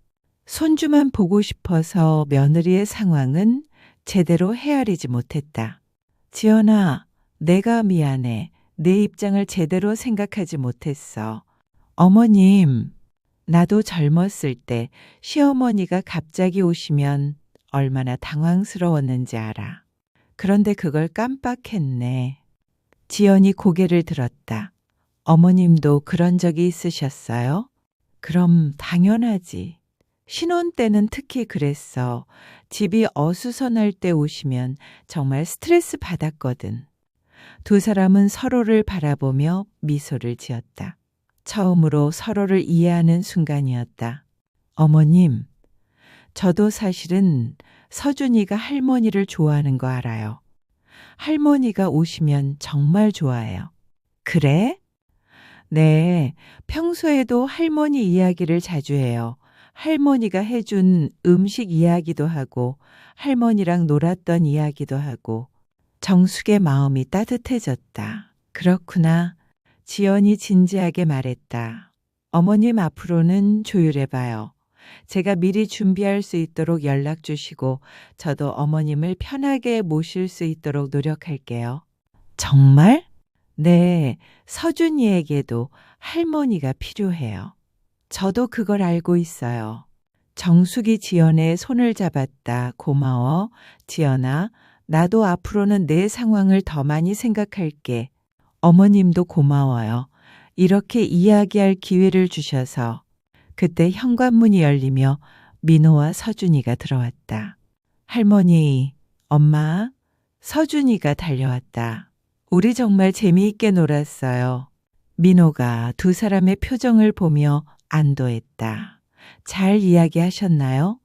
손주만 보고 싶어서 며느리의 상황은 제대로 헤아리지 못했다. 지연아, 내가 미안해. 내 입장을 제대로 생각하지 못했어. 어머님, 나도 젊었을 때 시어머니가 갑자기 오시면 얼마나 당황스러웠는지 알아. 그런데 그걸 깜빡했네. 지연이 고개를 들었다. 어머님도 그런 적이 있으셨어요? 그럼 당연하지. 신혼 때는 특히 그랬어. 집이 어수선할 때 오시면 정말 스트레스 받았거든. 두 사람은 서로를 바라보며 미소를 지었다. 처음으로 서로를 이해하는 순간이었다. 어머님, 저도 사실은 서준이가 할머니를 좋아하는 거 알아요. 할머니가 오시면 정말 좋아해요. 그래? 네, 평소에도 할머니 이야기를 자주 해요. 할머니가 해준 음식 이야기도 하고, 할머니랑 놀았던 이야기도 하고, 정숙의 마음이 따뜻해졌다. 그렇구나. 지연이 진지하게 말했다. 어머님 앞으로는 조율해봐요. 제가 미리 준비할 수 있도록 연락 주시고, 저도 어머님을 편하게 모실 수 있도록 노력할게요. 정말? 네, 서준이에게도 할머니가 필요해요. 저도 그걸 알고 있어요. 정숙이 지연의 손을 잡았다. 고마워. 지연아, 나도 앞으로는 내 상황을 더 많이 생각할게. 어머님도 고마워요. 이렇게 이야기할 기회를 주셔서. 그때 현관문이 열리며 민호와 서준이가 들어왔다. 할머니, 엄마, 서준이가 달려왔다. 우리 정말 재미있게 놀았어요. 민호가 두 사람의 표정을 보며 안도했다. 잘 이야기하셨나요?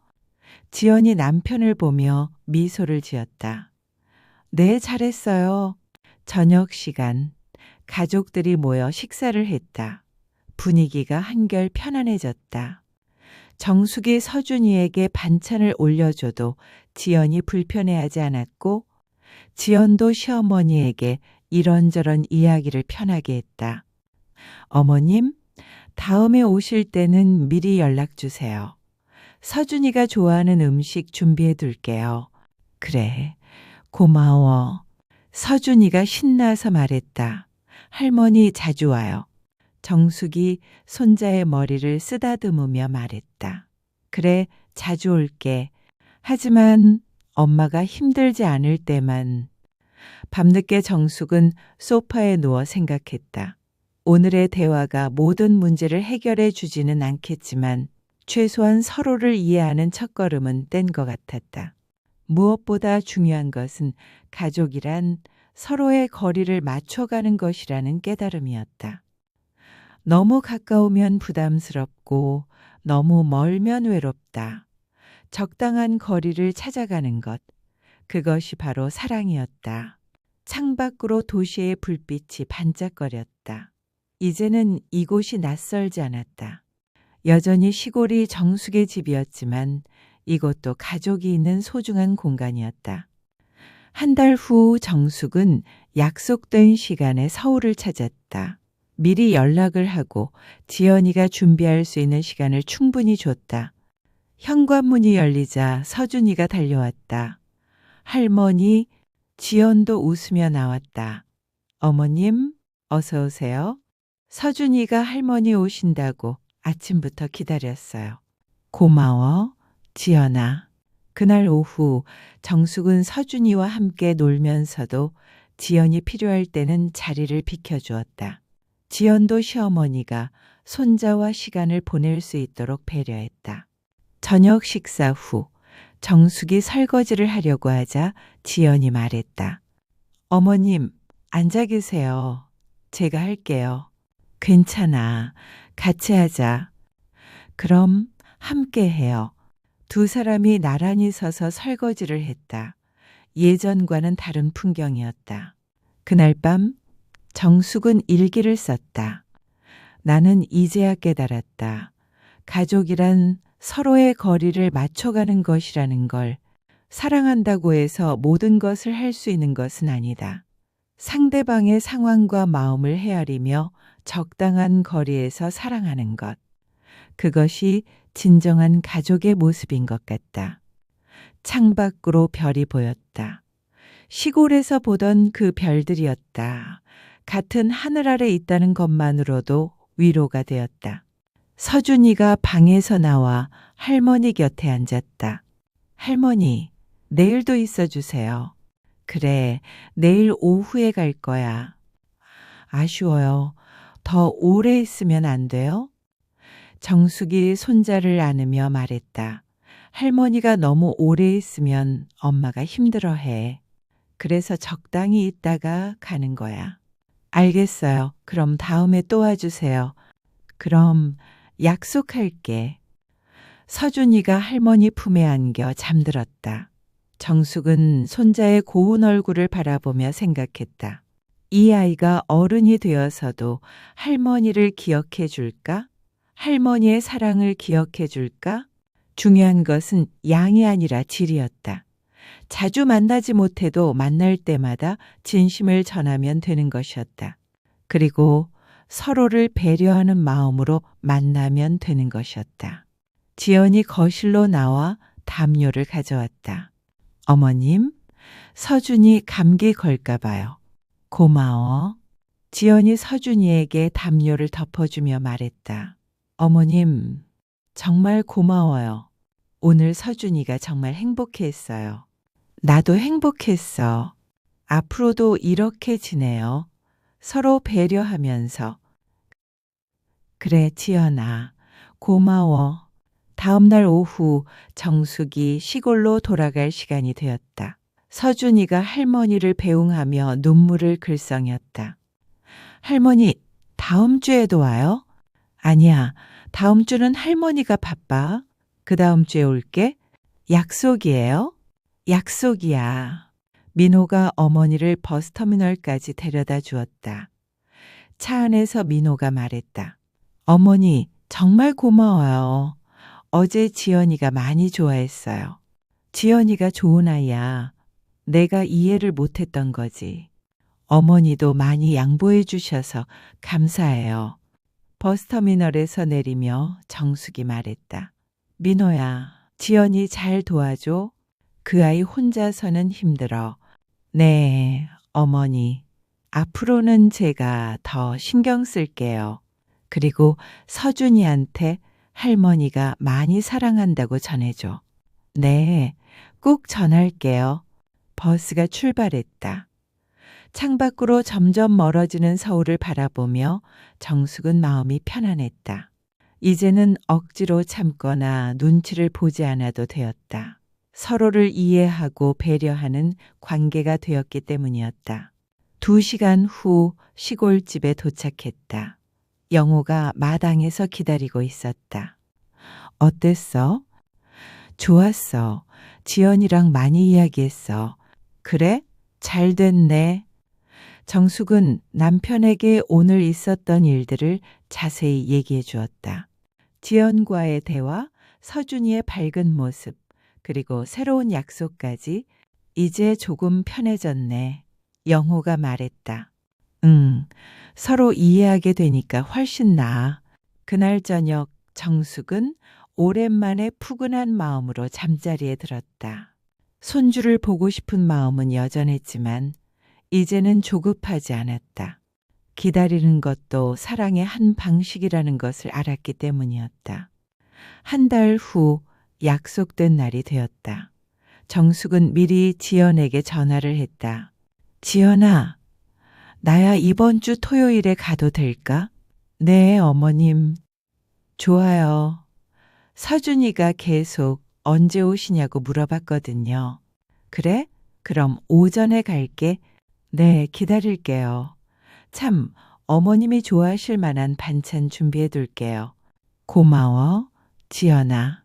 지연이 남편을 보며 미소를 지었다. 네, 잘했어요. 저녁 시간, 가족들이 모여 식사를 했다. 분위기가 한결 편안해졌다. 정숙이 서준이에게 반찬을 올려줘도 지연이 불편해하지 않았고, 지연도 시어머니에게 이런저런 이야기를 편하게 했다. 어머님, 다음에 오실 때는 미리 연락 주세요. 서준이가 좋아하는 음식 준비해 둘게요. 그래, 고마워. 서준이가 신나서 말했다. 할머니 자주 와요. 정숙이 손자의 머리를 쓰다듬으며 말했다. 그래, 자주 올게. 하지만 엄마가 힘들지 않을 때만. 밤늦게 정숙은 소파에 누워 생각했다. 오늘의 대화가 모든 문제를 해결해 주지는 않겠지만 최소한 서로를 이해하는 첫걸음은 뗀 것 같았다. 무엇보다 중요한 것은 가족이란 서로의 거리를 맞춰가는 것이라는 깨달음이었다. 너무 가까우면 부담스럽고 너무 멀면 외롭다. 적당한 거리를 찾아가는 것, 그것이 바로 사랑이었다. 창밖으로 도시의 불빛이 반짝거렸다. 이제는 이곳이 낯설지 않았다. 여전히 시골이 정숙의 집이었지만 이곳도 가족이 있는 소중한 공간이었다. 한 달 후 정숙은 약속된 시간에 서울을 찾았다. 미리 연락을 하고 지연이가 준비할 수 있는 시간을 충분히 줬다. 현관문이 열리자 서준이가 달려왔다. 할머니, 지연도 웃으며 나왔다. 어머님, 어서 오세요. 서준이가 할머니 오신다고 아침부터 기다렸어요. 고마워, 지연아. 그날 오후 정숙은 서준이와 함께 놀면서도 지연이 필요할 때는 자리를 비켜주었다. 지연도 시어머니가 손자와 시간을 보낼 수 있도록 배려했다. 저녁 식사 후 정숙이 설거지를 하려고 하자 지연이 말했다. 어머님, 앉아 계세요. 제가 할게요. 괜찮아. 같이 하자. 그럼 함께 해요. 두 사람이 나란히 서서 설거지를 했다. 예전과는 다른 풍경이었다. 그날 밤 정숙은 일기를 썼다. 나는 이제야 깨달았다. 가족이란 서로의 거리를 맞춰가는 것이라는 걸. 사랑한다고 해서 모든 것을 할 수 있는 것은 아니다. 상대방의 상황과 마음을 헤아리며 적당한 거리에서 사랑하는 것. 그것이 진정한 가족의 모습인 것 같다. 창밖으로 별이 보였다. 시골에서 보던 그 별들이었다. 같은 하늘 아래 있다는 것만으로도 위로가 되었다. 서준이가 방에서 나와 할머니 곁에 앉았다. 할머니, 내일도 있어 주세요. 그래, 내일 오후에 갈 거야. 아쉬워요. 더 오래 있으면 안 돼요? 정숙이 손자를 안으며 말했다. 할머니가 너무 오래 있으면 엄마가 힘들어해. 그래서 적당히 있다가 가는 거야. 알겠어요. 그럼 다음에 또 와주세요. 그럼 약속할게. 서준이가 할머니 품에 안겨 잠들었다. 정숙은 손자의 고운 얼굴을 바라보며 생각했다. 이 아이가 어른이 되어서도 할머니를 기억해 줄까? 할머니의 사랑을 기억해 줄까? 중요한 것은 양이 아니라 질이었다. 자주 만나지 못해도 만날 때마다 진심을 전하면 되는 것이었다. 그리고 서로를 배려하는 마음으로 만나면 되는 것이었다. 지연이 거실로 나와 담요를 가져왔다. 어머님, 서준이 감기 걸까 봐요. 고마워. 지연이 서준이에게 담요를 덮어주며 말했다. 어머님, 정말 고마워요. 오늘 서준이가 정말 행복했어요. 나도 행복했어. 앞으로도 이렇게 지내요. 서로 배려하면서. 그래, 지연아. 고마워. 다음 날 오후 정숙이 시골로 돌아갈 시간이 되었다. 서준이가 할머니를 배웅하며 눈물을 글썽였다. 할머니, 다음 주에도 와요? 아니야, 다음 주는 할머니가 바빠. 그 다음 주에 올게. 약속이에요? 약속이야. 민호가 어머니를 버스터미널까지 데려다 주었다. 차 안에서 민호가 말했다. 어머니, 정말 고마워요. 어제 지연이가 많이 좋아했어요. 지연이가 좋은 아이야. 내가 이해를 못했던 거지. 어머니도 많이 양보해 주셔서 감사해요. 버스터미널에서 내리며 정숙이 말했다. 민호야, 지연이 잘 도와줘. 그 아이 혼자서는 힘들어. 네, 어머니. 앞으로는 제가 더 신경 쓸게요. 그리고 서준이한테 할머니가 많이 사랑한다고 전해줘. 네, 꼭 전할게요. 버스가 출발했다. 창밖으로 점점 멀어지는 서울을 바라보며 정숙은 마음이 편안했다. 이제는 억지로 참거나 눈치를 보지 않아도 되었다. 서로를 이해하고 배려하는 관계가 되었기 때문이었다. 2시간 후 시골집에 도착했다. 영호가 마당에서 기다리고 있었다. 어땠어? 좋았어. 지연이랑 많이 이야기했어. 그래? 잘 됐네. 정숙은 남편에게 오늘 있었던 일들을 자세히 얘기해 주었다. 지연과의 대화, 서준이의 밝은 모습, 그리고 새로운 약속까지 이제 조금 편해졌네. 영호가 말했다. 서로 이해하게 되니까 훨씬 나아. 그날 저녁 정숙은 오랜만에 푸근한 마음으로 잠자리에 들었다. 손주를 보고 싶은 마음은 여전했지만 이제는 조급하지 않았다. 기다리는 것도 사랑의 한 방식이라는 것을 알았기 때문이었다. 한 달 후 약속된 날이 되었다. 정숙은 미리 지연에게 전화를 했다. 지연아, 나야 이번 주 토요일에 가도 될까? 네, 어머님. 좋아요. 서준이가 계속 언제 오시냐고 물어봤거든요. 그래? 그럼 오전에 갈게. 네, 기다릴게요. 참, 어머님이 좋아하실 만한 반찬 준비해 둘게요. 고마워, 지연아.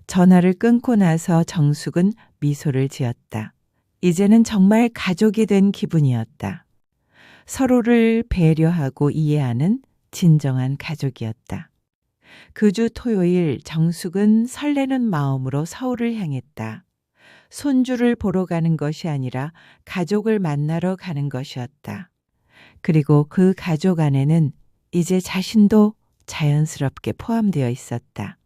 전화를 끊고 나서 정숙은 미소를 지었다. 이제는 정말 가족이 된 기분이었다. 서로를 배려하고 이해하는 진정한 가족이었다. 그 주 토요일 정숙은 설레는 마음으로 서울을 향했다. 손주를 보러 가는 것이 아니라 가족을 만나러 가는 것이었다. 그리고 그 가족 안에는 이제 자신도 자연스럽게 포함되어 있었다.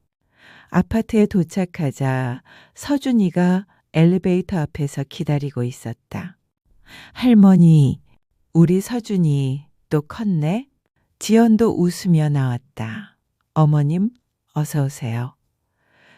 아파트에 도착하자 서준이가 엘리베이터 앞에서 기다리고 있었다. 할머니, 우리 서준이 또 컸네? 지연도 웃으며 나왔다. 어머님, 어서 오세요.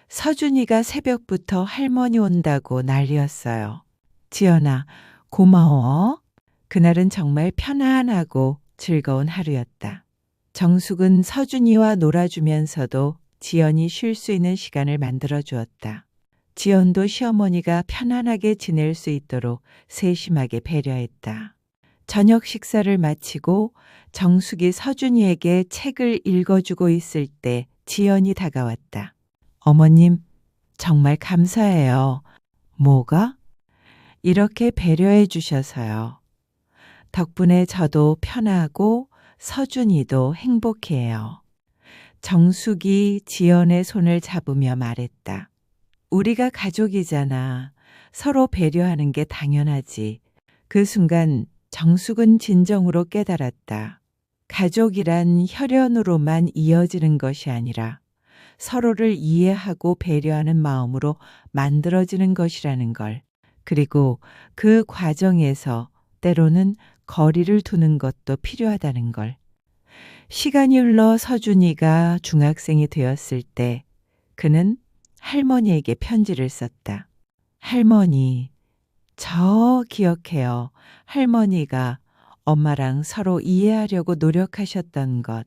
서준이가 새벽부터 할머니 온다고 난리였어요. 지연아, 고마워. 그날은 정말 편안하고 즐거운 하루였다. 정숙은 서준이와 놀아주면서도 지연이 쉴 수 있는 시간을 만들어 주었다. 지연도 시어머니가 편안하게 지낼 수 있도록 세심하게 배려했다. 저녁 식사를 마치고 정숙이 서준이에게 책을 읽어주고 있을 때 지연이 다가왔다. 어머님, 정말 감사해요. 뭐가? 이렇게 배려해 주셔서요. 덕분에 저도 편하고 서준이도 행복해요. 정숙이 지연의 손을 잡으며 말했다. 우리가 가족이잖아. 서로 배려하는 게 당연하지. 그 순간 정숙은 진정으로 깨달았다. 가족이란 혈연으로만 이어지는 것이 아니라 서로를 이해하고 배려하는 마음으로 만들어지는 것이라는 걸. 그리고 그 과정에서 때로는 거리를 두는 것도 필요하다는 걸. 시간이 흘러 서준이가 중학생이 되었을 때 그는 할머니에게 편지를 썼다. 할머니, 저 기억해요. 할머니가 엄마랑 서로 이해하려고 노력하셨던 것.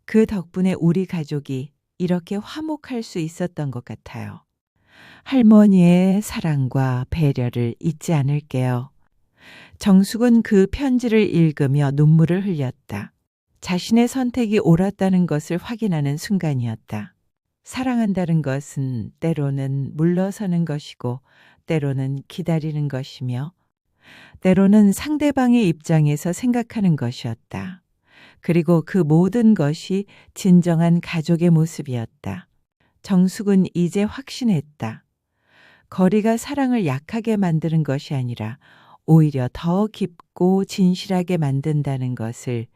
그 덕분에 우리 가족이 이렇게 화목할 수 있었던 것 같아요. 할머니의 사랑과 배려를 잊지 않을게요. 정숙은 그 편지를 읽으며 눈물을 흘렸다. 자신의 선택이 옳았다는 것을 확인하는 순간이었다. 사랑한다는 것은 때로는 물러서는 것이고 때로는 기다리는 것이며 때로는 상대방의 입장에서 생각하는 것이었다. 그리고 그 모든 것이 진정한 가족의 모습이었다. 정숙은 이제 확신했다. 거리가 사랑을 약하게 만드는 것이 아니라 오히려 더 깊고 진실하게 만든다는 것을,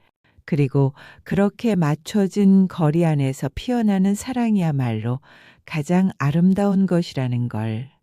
그리고 그렇게 맞춰진 거리 안에서 피어나는 사랑이야말로 가장 아름다운 것이라는 걸.